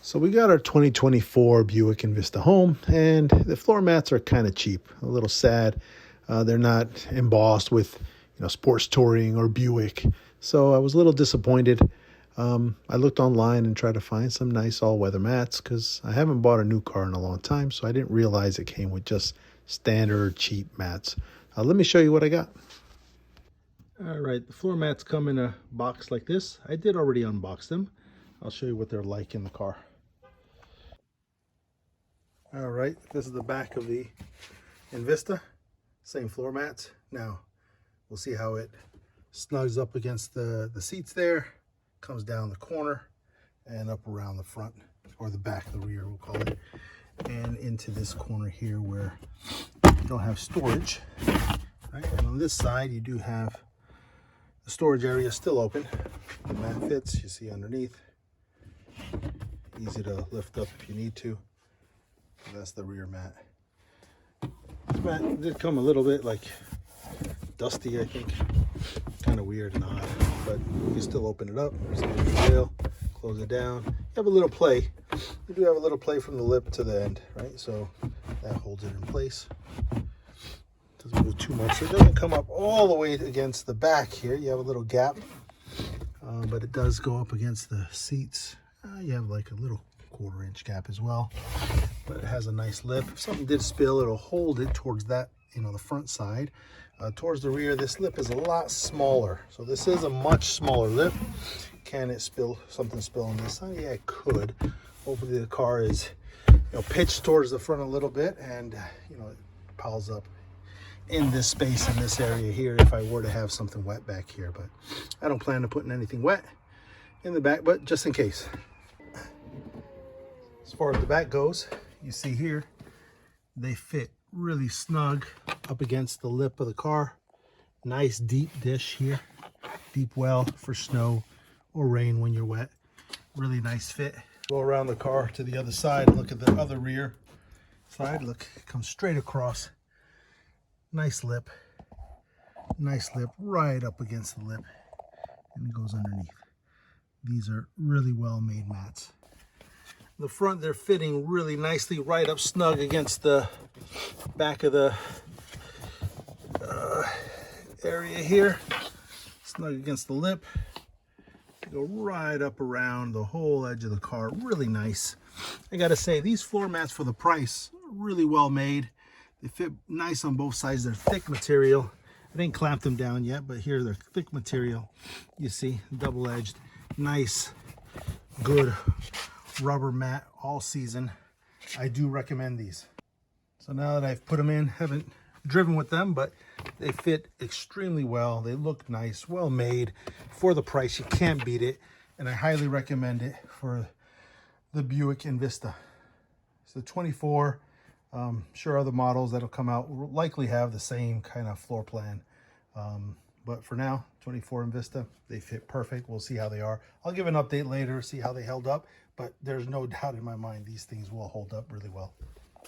So we got our 2024 Buick Envista home, and the floor mats are kind of cheap, a little sad. They're not embossed with, sports touring or Buick. So I was a little disappointed. I looked online and tried to find some nice all-weather mats because I haven't bought a new car in a long time, so I didn't realize it came with just standard cheap mats. Let me show you what I got. All right, the floor mats come in a box like this. I did already unbox them. I'll show you what they're like in the car. All right, this is the back of the Envista. Same floor mats. Now, we'll see how it snugs up against the seats there, comes down the corner, and up around the front, or the back, the rear, we'll call it, and into this corner here where you don't have storage. Right? And on this side, you do have the storage area still open. The mat fits, you see underneath. Easy to lift up if you need to. That's the rear mat. This mat did come a little bit like dusty, I think. Kind of weird and odd, but you can still open it up. Close it down. You have a little play. You do have a little play from the lip to the end, right? So that holds it in place. Doesn't move too much. So it doesn't come up all the way against the back here. You have a little gap, but it does go up against the seats. You have like a little 1/4 inch gap as well, but it has a nice lip. If something did spill, it'll hold it towards that, the front side. Towards the rear, this lip is a lot smaller, so this is a much smaller lip. Can it something spill on this side? Yeah, it could. Hopefully the car is pitched towards the front a little bit, and it piles up in this space in this area here if I were to have something wet back here. But I don't plan on putting anything wet in the back, but just in case. As far as the back goes, you see here, they fit really snug up against the lip of the car. Nice deep dish here, deep well for snow or rain when you're wet. Really nice fit. Go around the car to the other side and look at the other rear side. Look, it comes straight across. Nice lip right up against the lip, and it goes underneath. These are really well made mats. The front, they're fitting really nicely right up snug against the back of the area here, snug against the lip. They go right up around the whole edge of the car. Really nice. I gotta say, these floor mats for the price are really well made. They fit nice on both sides. They're thick material. I didn't clamp them down yet, but here they're thick material. You see, double-edged, nice, good rubber mat all season. I do recommend these. So now that I've put them in, haven't driven with them, but they fit extremely well. They look nice, well made. For the price, you can't beat it. And I highly recommend it for the Buick Envista. It's the 24. Sure, other models that'll come out will likely have the same kind of floor plan. But for now, 24 Envista, they fit perfect. We'll see how they are. I'll give an update later, see how they held up. But there's no doubt in my mind these things will hold up really well.